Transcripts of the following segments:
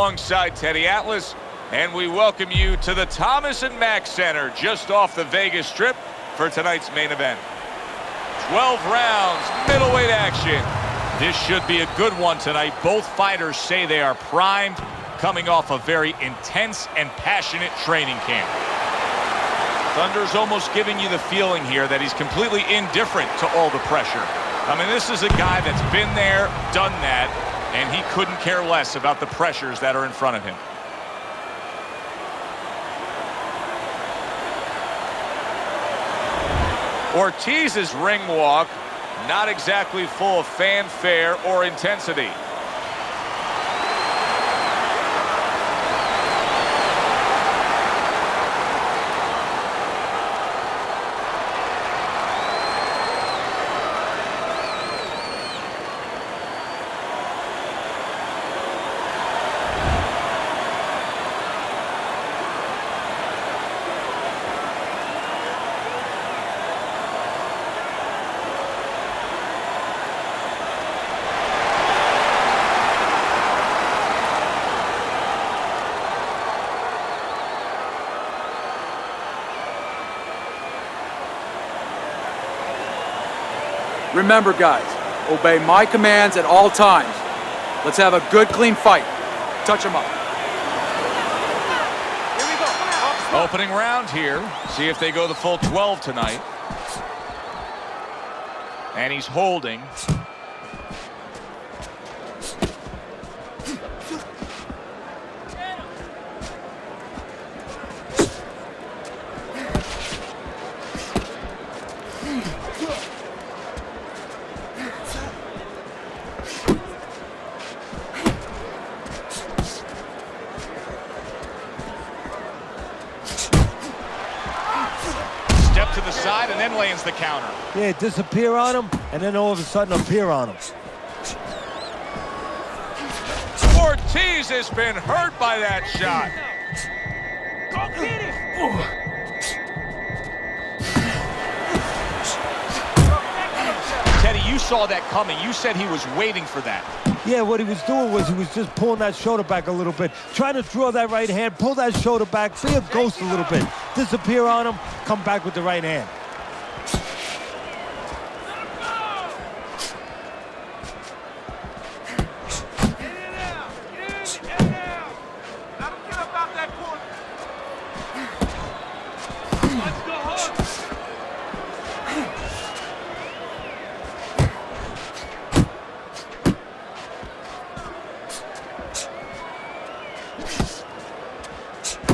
Alongside Teddy Atlas, and we welcome you to the Thomas & Mack Center just off the Vegas Strip for tonight's main event. 12 rounds, middleweight action. This should be a good one tonight. Both fighters say they are primed, coming off a very intense and passionate training camp. Thunder's almost giving you the feeling here that he's completely indifferent to all the pressure. I mean, this is a guy that's been there, done that, and he couldn't care less about the pressures that are in front of him. Ortiz's ring walk, not exactly full of fanfare or intensity. Remember, guys, obey my commands at all times. Let's have a good, clean fight. Touch him up. Here we go. Opening round here. See if they go the full 12 tonight. And he's holding. To the side and then lands the counter. Yeah, disappear on him and then all of a sudden appear on him. Ortiz has been hurt by that shot. Go get it. Teddy, you saw that coming. You said he was waiting for that. Yeah, what he was doing was he was just pulling that shoulder back a little bit, trying to throw that right hand, pull that shoulder back, be a ghost a little bit, disappear on him, come back with the right hand.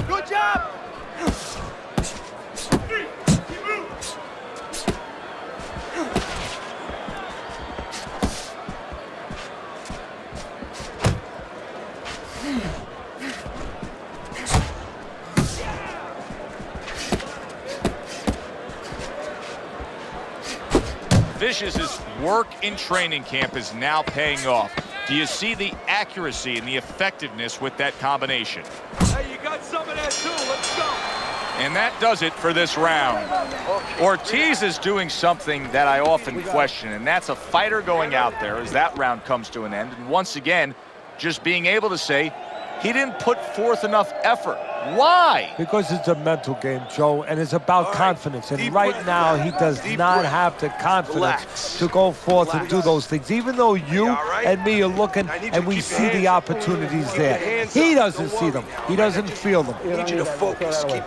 Good job! Vicious's work in training camp is now paying off. Do you see the accuracy and the effectiveness with that combination? Hey, you got some of that too. Let's go. And that does it for this round. Ortiz is doing something that I often question, and that's a fighter going out there as that round comes to an end. And once again, just being able to say he didn't put forth enough effort. Why? Because it's a mental game, Joe, and it's about confidence. And right now, he does not have the confidence to go forth and do those things. Even though you and me are looking and we see the opportunities there, he doesn't see them. He doesn't feel them. I need you to focus. Keep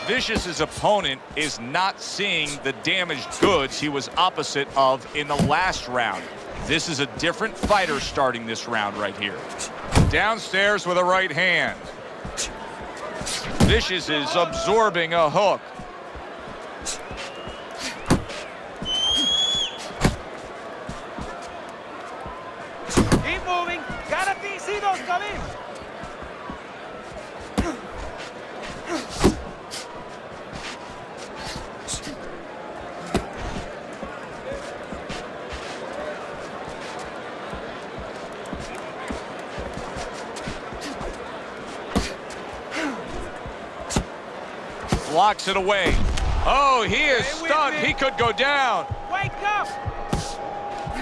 Vicious's opponent is not seeing the damaged goods he was opposite of in the last round. This is a different fighter starting this round right here. Downstairs with a right hand. Vicious is absorbing a hook. Keep moving. Gotta see those coming. Blocks it away. Oh, he is stunned. He could go down. Wake up!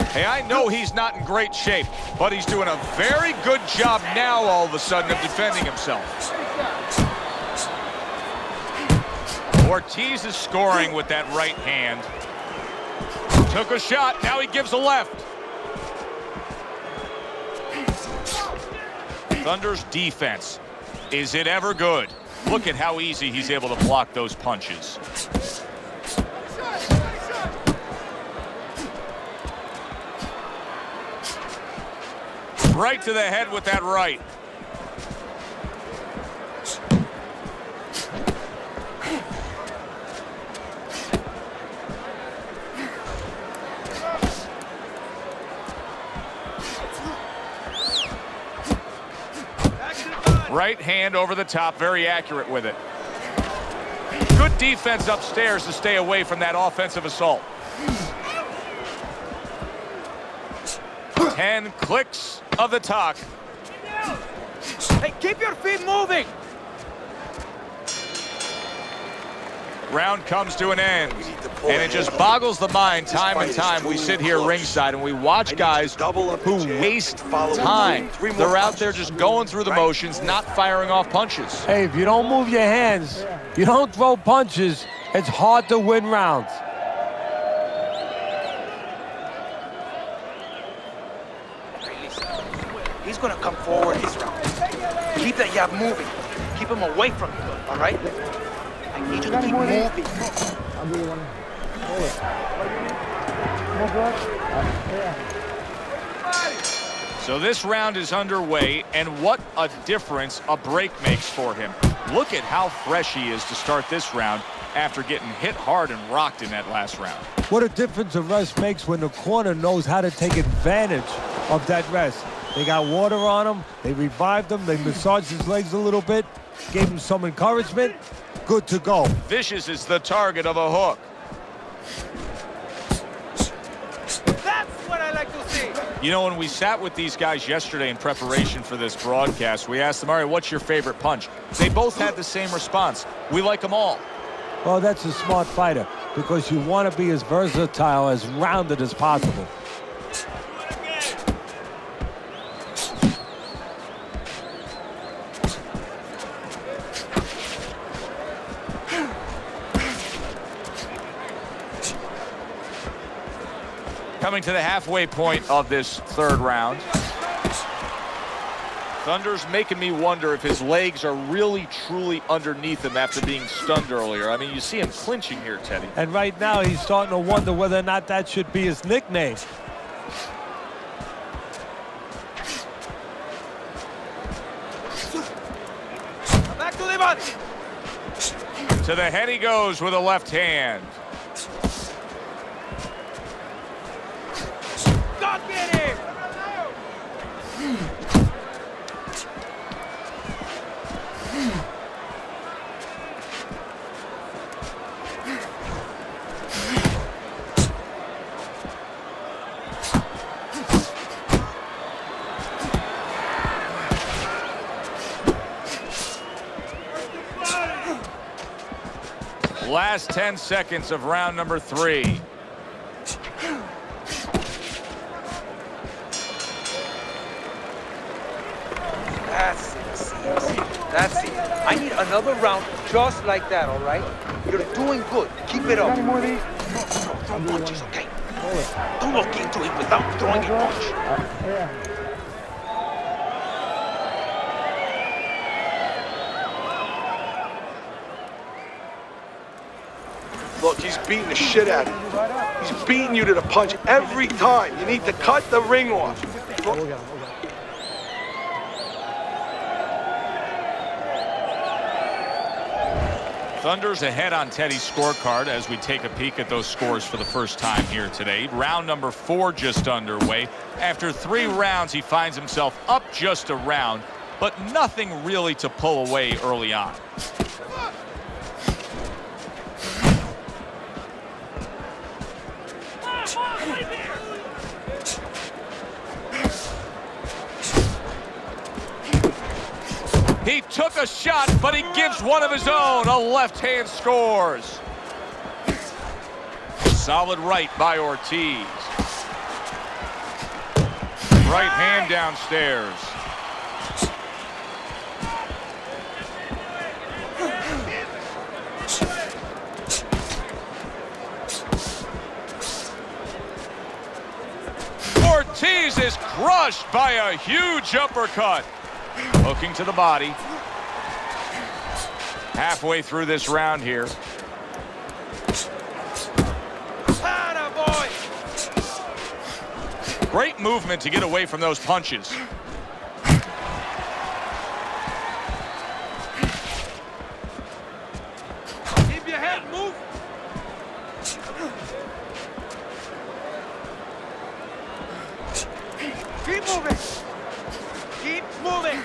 Hey, I know he's not in great shape, but he's doing a very good job now all of a sudden of defending himself. Ortiz is scoring with that right hand. Took a shot, now he gives a left. Thunder's defense, is it ever good? Look at how easy he's able to block those punches. Right to the head with that right. Right hand over the top, very accurate with it. Good defense upstairs to stay away from that offensive assault. 10 clicks of the talk. Hey, keep your feet moving! Round comes to an end, and it just boggles the mind time and time. We sit here ringside and we watch guys who waste time. They're out there just going through the motions, not firing off punches. Hey, if you don't move your hands, you don't throw punches, it's hard to win rounds. He's gonna come forward this round. Keep that jab moving. Keep him away from you, all right? I need you to keep moving. I'll do one. Hold it. More blood? Yeah. So this round is underway, and what a difference a break makes for him. Look at how fresh he is to start this round after getting hit hard and rocked in that last round. What a difference a rest makes when the corner knows how to take advantage of that rest. They got water on him, they revived him, they massaged his legs a little bit, gave him some encouragement. Good to go. Vicious is the target of a hook. That's what I like to see. You know, when we sat with these guys yesterday in preparation for this broadcast, we asked them, all right, what's your favorite punch? They both had the same response. We like them all. Well, that's a smart fighter because you want to be as versatile, as rounded as possible. Coming to the halfway point of this third round. Thunder's making me wonder if his legs are really, truly underneath him after being stunned earlier. I mean, you see him clinching here, Teddy. And right now, he's starting to wonder whether or not that should be his nickname. Back to the body. To the head he goes with a left hand. God get him! Last 10 seconds of round number 3. That's it. That's it. I need another round just like that, all right? You're doing good. Keep it up. Got any more of these? Throw punches, okay? Hold it. Don't look into it without throwing a punch. Yeah. Look, he's beating the shit out of you. He's beating you to the punch every time. You need to cut the ring off. Look. Thunder's ahead on Teddy's scorecard as we take a peek at those scores for the first time here today. Round number 4 just underway. After 3 rounds, he finds himself up just a round, but nothing really to pull away early on. He took a shot, but he gives one of his own. A left hand scores. Solid right by Ortiz. Right hand downstairs. Ortiz is crushed by a huge uppercut. Hooking to the body. Halfway through this round here. Great movement to get away from those punches. Keep your head moving. Keep moving. Keep moving.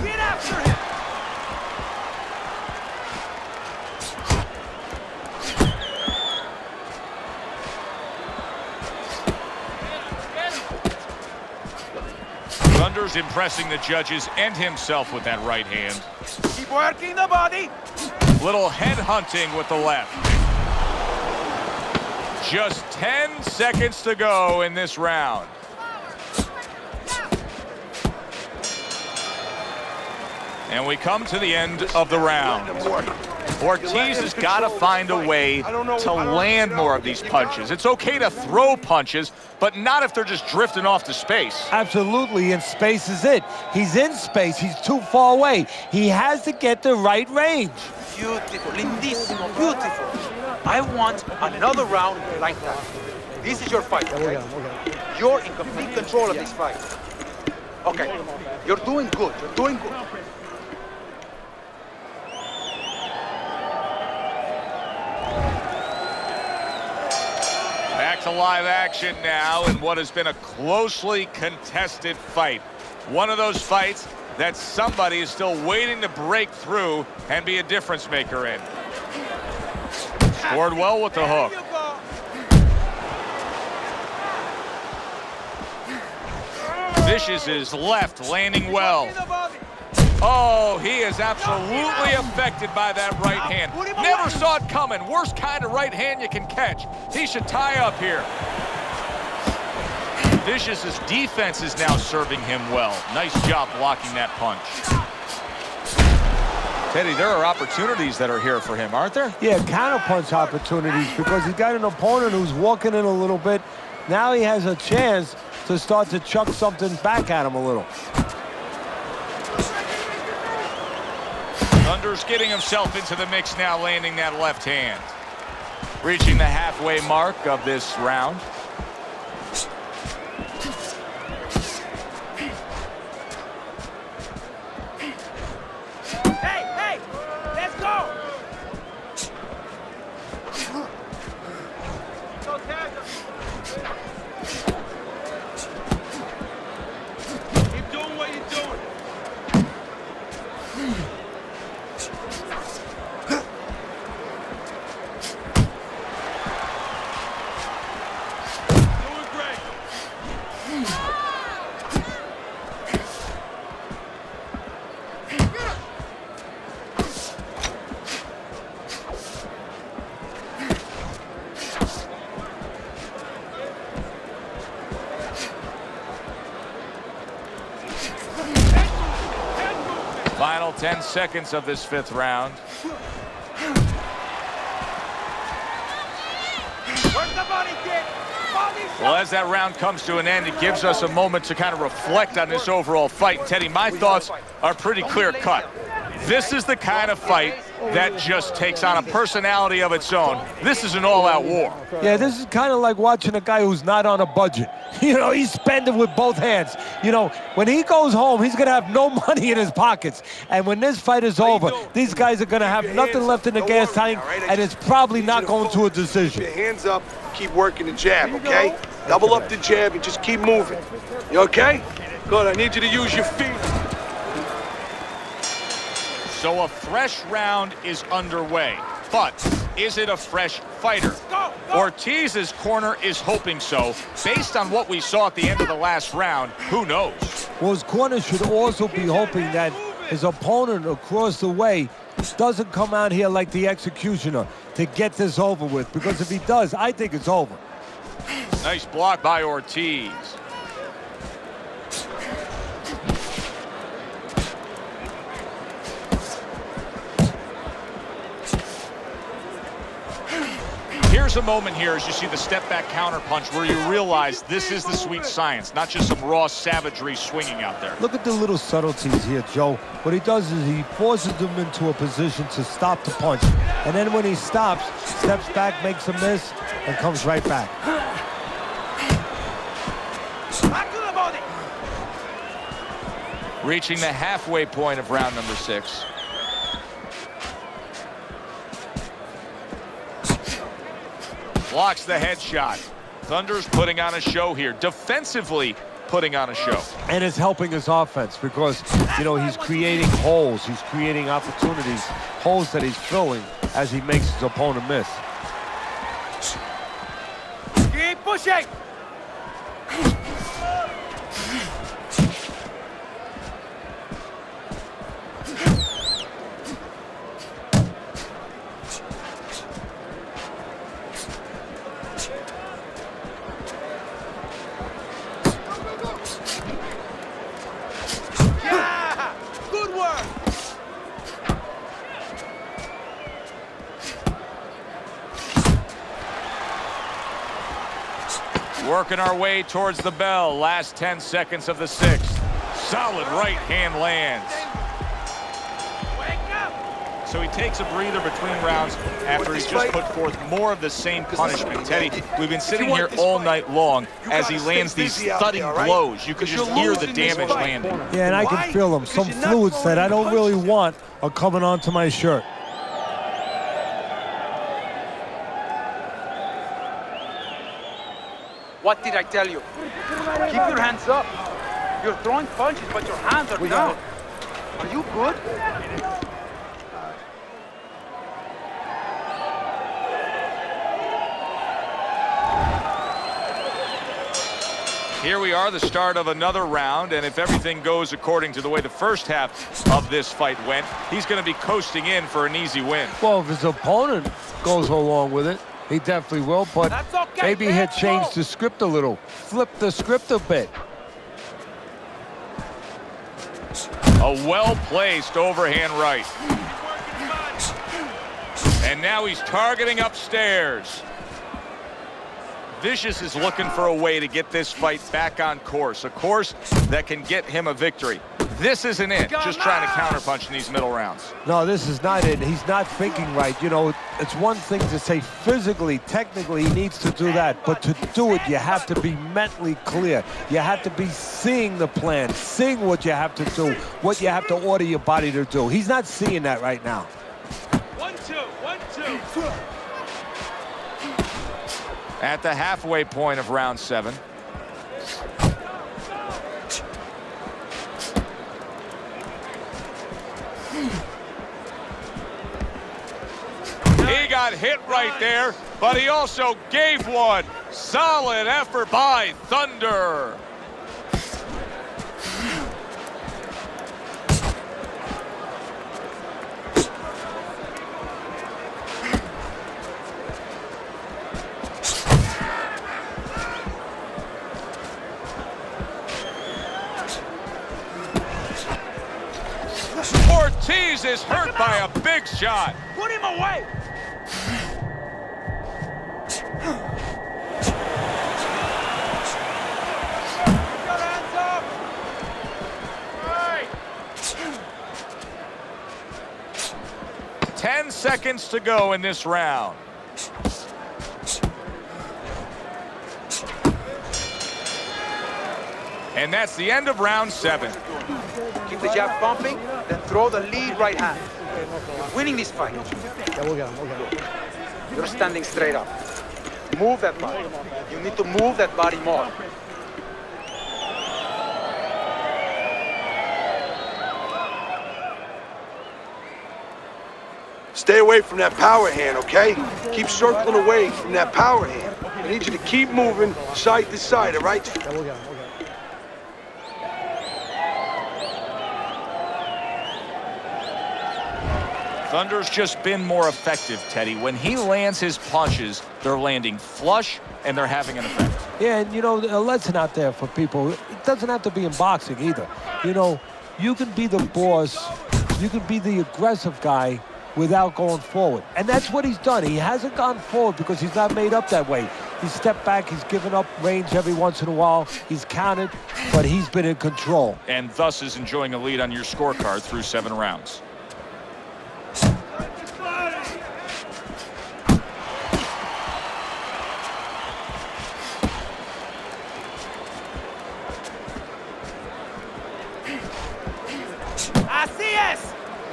Get after him. Thunder's impressing the judges and himself with that right hand. Keep working the body. Little head hunting with the left. Just 10 seconds to go in this round. And we come to the end of the round. Ortiz has got to find a way to land more of these punches. It's okay to throw punches, but not if they're just drifting off to space. Absolutely, and space is it. He's in space. He's too far away. He has to get the right range. Beautiful, lindissimo, beautiful. I want another round like that. This is your fight, okay? You're in complete control of this fight. Okay, you're doing good, you're doing good. Back to live action now in what has been a closely contested fight. One of those fights that somebody is still waiting to break through and be a difference maker in. Scored well with the hook. Vicious' left landing well. Oh, he is absolutely affected by that right hand. Never saw it coming. Worst kind of right hand you can catch. He should tie up here. Vicious' defense is now serving him well. Nice job blocking that punch. Teddy, there are opportunities that are here for him, aren't there? Yeah, counterpunch opportunities because he's got an opponent who's walking in a little bit. Now he has a chance to start to chuck something back at him a little. Thunder's getting himself into the mix now, landing that left hand. Reaching the halfway mark of this round. Hey, let's go! Keep doing what you're doing. Doing great. Final 10 seconds of this fifth round. Work the body kick. Body Well, shot. as that round comes to an end, it gives us a moment to kind of reflect on this overall fight. Teddy, my thoughts are pretty clear-cut. This is the kind of fight that just takes on a personality of its own. This is an all-out war. Yeah, this is kind of like watching a guy who's not on a budget. You know, he's spending with both hands. You know, when he goes home, he's going to have no money in his pockets. And when this fight is over, these guys are going to have nothing left in the gas tank, and it's probably not going to a decision. Keep your hands up, keep working the jab, okay? Double up the jab and just keep moving. You okay? Good, I need you to use your feet. So a fresh round is underway, but is it a fresh fighter? Ortiz's corner is hoping so. Based on what we saw at the end of the last round, who knows? Well, his corner should also be hoping that his opponent across the way doesn't come out here like the executioner to get this over with, because if he does, I think it's over. Nice block by Ortiz. Here's a moment here as you see the step-back counter punch where you realize this is the sweet science, not just some raw savagery swinging out there. Look at the little subtleties here, Joe. What he does is he forces them into a position to stop the punch. And then when he stops, steps back, makes a miss, and comes right back. Reaching the halfway point of round number 6. Blocks the headshot. Thunder's putting on a show here. Defensively putting on a show. And it's helping his offense because, you know, he's creating holes. He's creating opportunities, holes that he's filling as he makes his opponent miss. Keep pushing! Working our way towards the bell. Last 10 seconds of the 6th. Solid right hand lands. So he takes a breather between rounds after he's just put forth more of the same punishment. Teddy, we've been sitting here all night long as he lands these thudding blows. You can just hear the damage landing. Yeah, and I can feel them. Some fluids that I don't really want are coming onto my shirt. What did I tell you? Keep your hands up. You're throwing punches, but your hands are down. Are you good? Here we are, the start of another round, and if everything goes according to the way the first half of this fight went, he's going to be coasting in for an easy win. Well, if his opponent goes along with it, he definitely will, but maybe he'll change the script a little. Flip the script a bit. A well-placed overhand right. And now he's targeting upstairs. Vicious is looking for a way to get this fight back on course, a course that can get him a victory. This isn't it, just trying to counterpunch in these middle rounds. No, this is not it. He's not thinking right. You know, it's one thing to say physically, technically, he needs to do that. But to do it, you have to be mentally clear. You have to be seeing the plan, seeing what you have to do, what you have to order your body to do. He's not seeing that right now. 1, 2, 1, 2. At the halfway point of round 7. He got hit right there, but he also gave one. Solid effort by Thunder. Ortiz is hurt by a big shot. Put him away! Your hands up! Right. 10 seconds to go in this round. And that's the end of round 7. Keep the jab pumping, then throw the lead right hand. You're winning this fight. Yeah, we'll get him. You're standing straight up. Move that body. You need to move that body more. Stay away from that power hand, okay? Keep circling away from that power hand. I need you to keep moving side to side, all right? Yeah, we'll get him. Thunder's just been more effective, Teddy. When he lands his punches, they're landing flush and they're having an effect. Yeah, and you know, a lesson out there for people, it doesn't have to be in boxing either. You know, you can be the boss, you can be the aggressive guy without going forward. And that's what he's done. He hasn't gone forward because he's not made up that way. He's stepped back, he's given up range every once in a while, he's counted, but he's been in control. And thus is enjoying a lead on your scorecard through 7 rounds.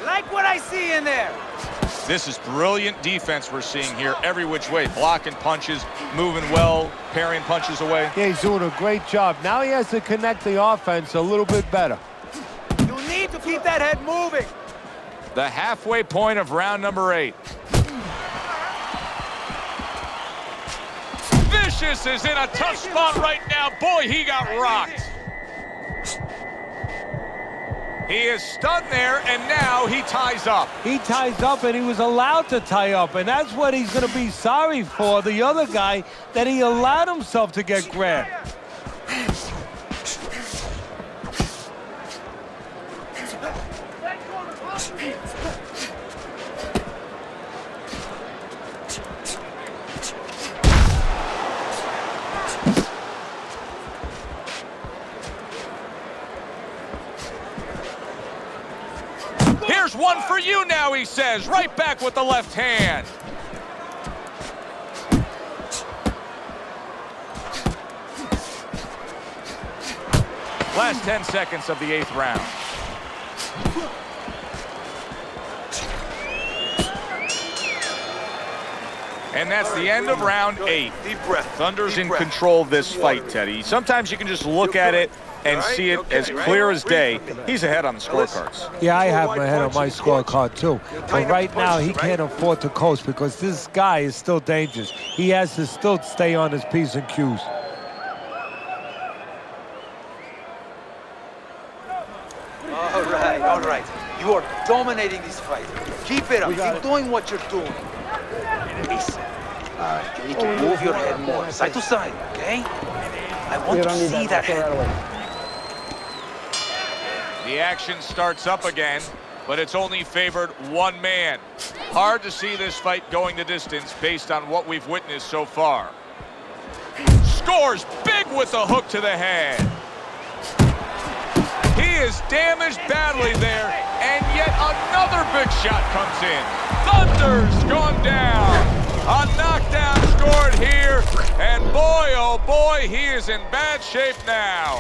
Like what I see in there. This is brilliant defense we're seeing here every which way. Blocking punches, moving well, parrying punches away. Yeah, he's doing a great job. Now he has to connect the offense a little bit better. You need to keep that head moving. The halfway point of round number 8. Vicious is in a tough spot right now. Boy, he got rocked. He is stunned there, and now he ties up. He ties up, and he was allowed to tie up, and that's what he's going to be sorry for, the other guy, that he allowed himself to get grabbed. Here's one for you now, he says. Right back with the left hand. Last 10 seconds of the 8th round. And that's the end of round 8. Deep breath. Thunder's in control of this fight, Teddy. Sometimes you can just look at it and see it as clear as day. He's ahead on the scorecards. Yeah, I have him ahead on my scorecard too. But right now, he can't afford to coast because this guy is still dangerous. He has to still stay on his P's and Q's. All right. You are dominating this fight. Keep it up. Keep doing what you're doing. Listen, you need to move your head more, side to side, okay? I want to see that head. The action starts up again, but it's only favored one man. Hard to see this fight going the distance based on what we've witnessed so far. Scores big with the hook to the head. He is damaged badly there, and yet another big shot comes in. Thunder's gone down. A knockdown scored here, and boy, oh boy, he is in bad shape now.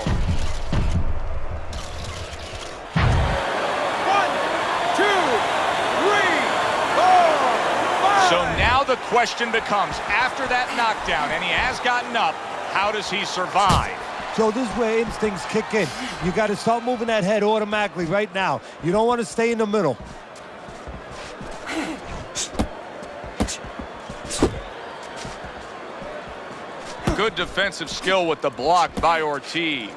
1, 2, 3, 4, 5. So now the question becomes, after that knockdown, and he has gotten up, how does he survive? So this is where instincts kick in. You got to start moving that head automatically right now. You don't want to stay in the middle. Good defensive skill with the block by Ortiz.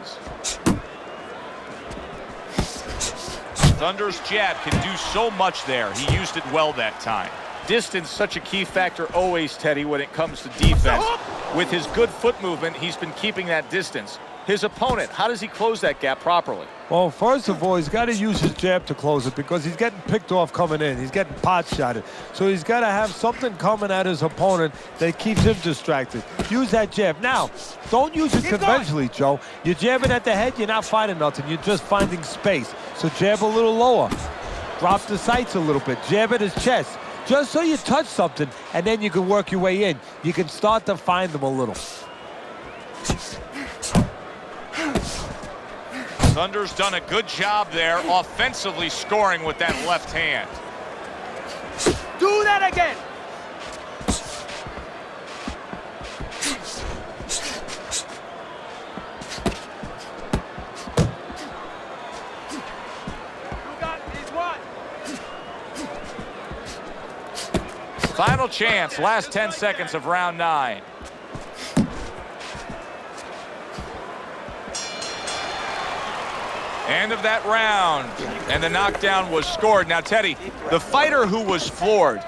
Thunder's jab can do so much there. He used it well that time. Distance, such a key factor always, Teddy, when it comes to defense. With his good foot movement, he's been keeping that distance. His opponent, how does he close that gap properly? Well, first of all, he's got to use his jab to close it because he's getting picked off coming in. He's getting pot shotted. So he's got to have something coming at his opponent that keeps him distracted. Use that jab. Now, don't use it conventionally, Joe. You're jabbing at the head, you're not finding nothing. You're just finding space. So jab a little lower. Drop the sights a little bit. Jab at his chest. Just so you touch something, and then you can work your way in. You can start to find them a little. Thunder's done a good job there, offensively scoring with that left hand. Do that again. You got this one. Final chance, last 10 seconds of round 9. End of that round, and the knockdown was scored. Now, Teddy, the fighter who was floored,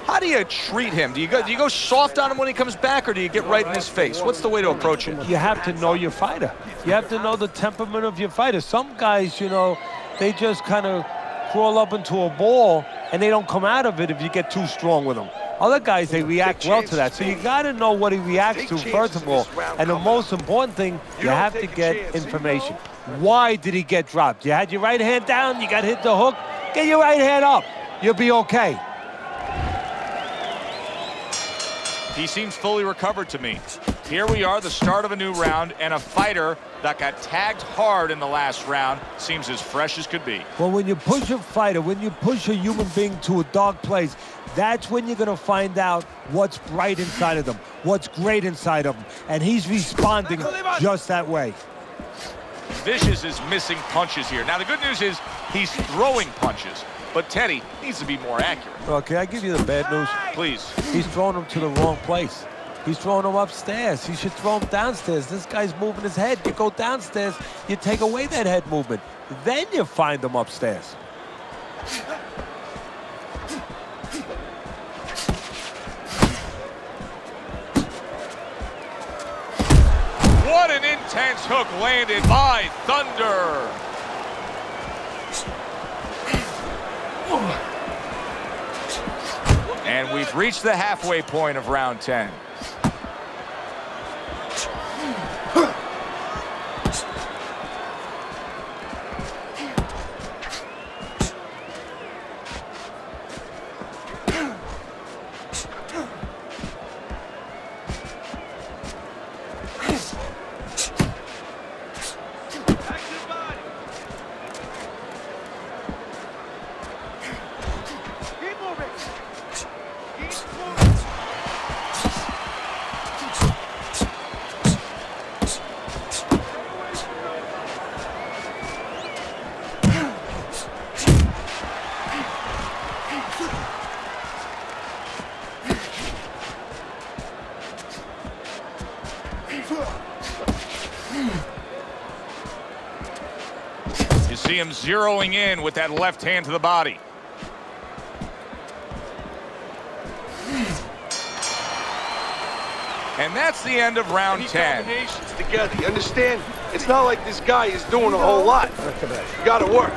how do you treat him? Do you go soft on him when he comes back, or do you get right in his face? What's the way to approach it? You have to know your fighter. You have to know the temperament of your fighter. Some guys, you know, they just kind of crawl up into a ball, and they don't come out of it if you get too strong with them. Other guys, they react well to that. So you got to know what he reacts to, first of all. And the most important thing, you have to get information. Why did he get dropped? You had your right hand down, you got hit the hook, get your right hand up. You'll be okay. He seems fully recovered to me. Here we are, the start of a new round, and a fighter that got tagged hard in the last round seems as fresh as could be. Well, when you push a fighter, when you push a human being to a dark place, that's when you're going to find out what's bright inside of them, what's great inside of them. And he's responding just that way. Vicious is missing punches here. Now, the good news is he's throwing punches, but Teddy needs to be more accurate. Well, can I give you the bad news? Please. He's throwing them to the wrong place. He's throwing them upstairs. He should throw them downstairs. This guy's moving his head. You go downstairs, you take away that head movement. Then you find them upstairs. What an intense hook landed by Thunder. And we've reached the halfway point of round 10. You see him zeroing in with that left hand to the body. And that's the end of round 10. Combinations together, you understand? It's not like this guy is doing a whole lot. You gotta work.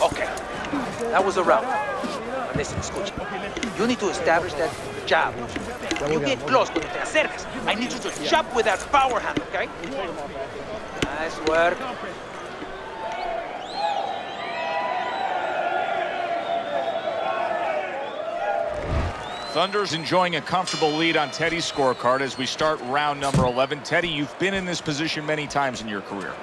Okay, that was a round. Listen, escucha. You need to establish that jab. When you get close, cuando te acercas, I need you to chop with that power hand, okay? Nice work. Thunder's enjoying a comfortable lead on Teddy's scorecard as we start round number 11. Teddy, you've been in this position many times in your career.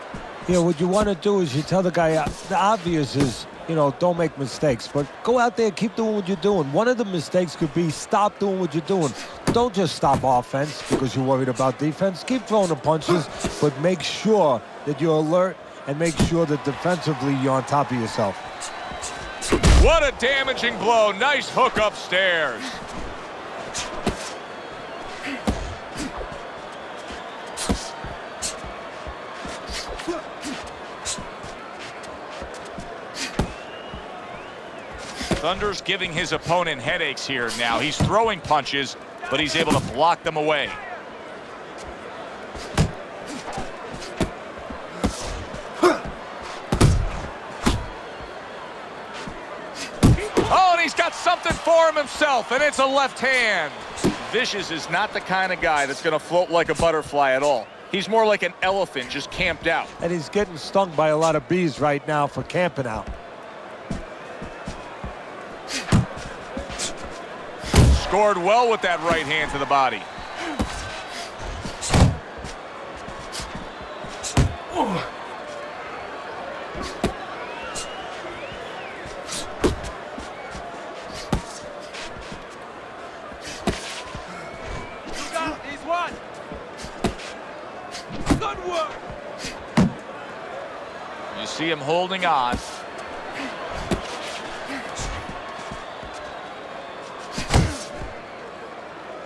You know, what you want to do is you tell the guy, the obvious is, you know, don't make mistakes, but go out there, keep doing what you're doing. One of the mistakes could be stop doing what you're doing. Don't just stop offense because you're worried about defense. Keep throwing the punches, but make sure that you're alert and make sure that defensively you're on top of yourself. What a damaging blow. Nice hook upstairs. Thunder's giving his opponent headaches here now. He's throwing punches, but he's able to block them away. Oh, and he's got something for him himself, and it's a left hand. Vicious is not the kind of guy that's going to float like a butterfly at all. He's more like an elephant just camped out. And he's getting stung by a lot of bees right now for camping out. Scored well with that right hand to the body. You got this one. Good work. You see him holding on.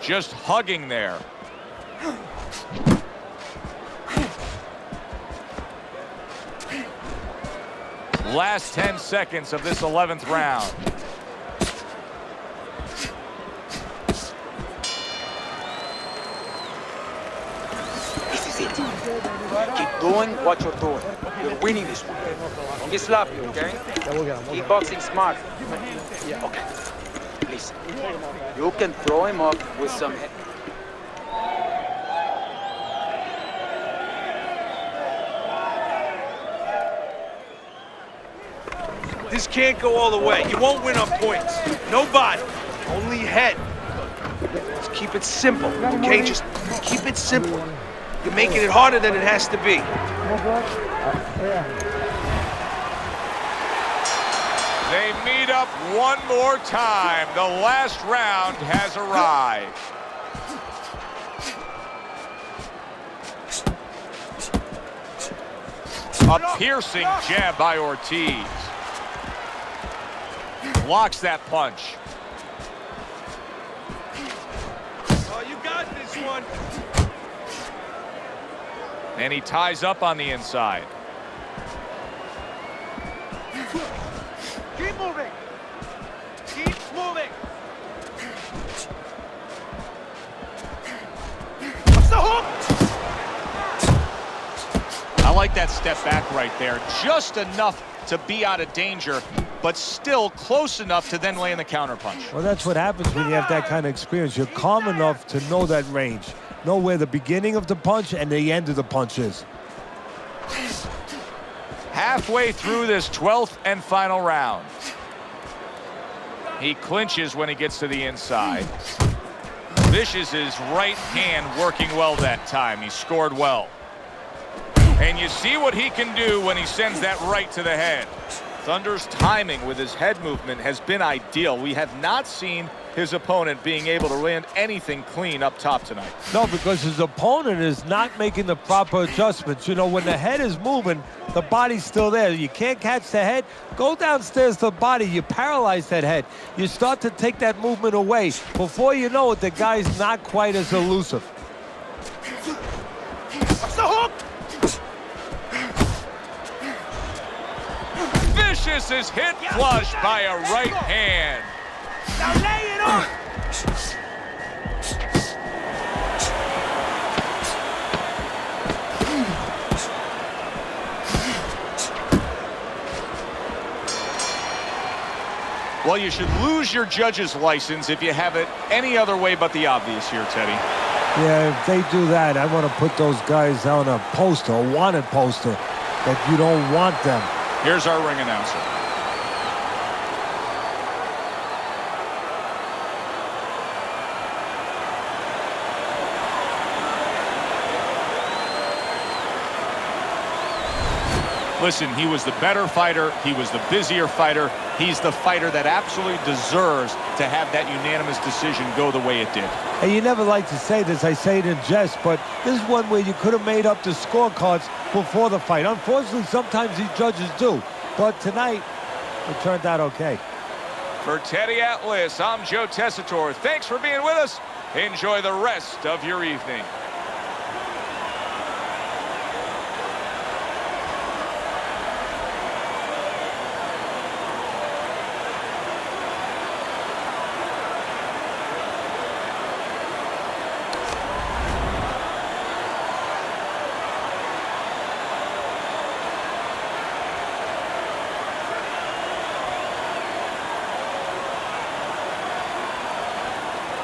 just hugging there. Last 10 seconds of this 11th round. This is it. Keep doing what you're doing. You're winning this one. Don't get sloppy, okay? Keep boxing smart. Yeah, okay. Listen, you can throw him up with some... This can't go all the way. You won't win on points. No body, only head. Just keep it simple, okay? Just keep it simple. You're making it harder than it has to be. They meet up one more time. The last round has arrived. A piercing jab by Ortiz. Blocks that punch. Oh, you got this one. And he ties up on the inside. Keep moving. Keep moving. What's the hook? I like that step back right there. Just enough to be out of danger, but still close enough to then land the counterpunch. Well, that's what happens when you have that kind of experience. You're calm enough to know that range. Know where the beginning of the punch and the end of the punch is. Halfway through this 12th and final round. He clinches when he gets to the inside. Vicious' right hand working well that time. He scored well. And you see what he can do when he sends that right to the head. Thunder's timing with his head movement has been ideal. We have not seen his opponent being able to land anything clean up top tonight. No, because his opponent is not making the proper adjustments. You know, when the head is moving, the body's still there. You can't catch the head, go downstairs to the body. You paralyze that head. You start to take that movement away. Before you know it, the guy's not quite as elusive. What's the hook? Vicious is hit flush by a right hand. Now lay it on. Well, you should lose your judge's license if you have it any other way but the obvious here, Teddy. Yeah, if they do that, I want to put those guys on a poster, a wanted poster, that you don't want them. Here's our ring announcer. Listen, he was the better fighter. He was the busier fighter. He's the fighter that absolutely deserves to have that unanimous decision go the way it did. And you never like to say this, I say it in jest, but this is one where you could have made up the scorecards before the fight. Unfortunately, sometimes these judges do. But tonight, it turned out okay. For Teddy Atlas, I'm Joe Tessitore. Thanks for being with us. Enjoy the rest of your evening.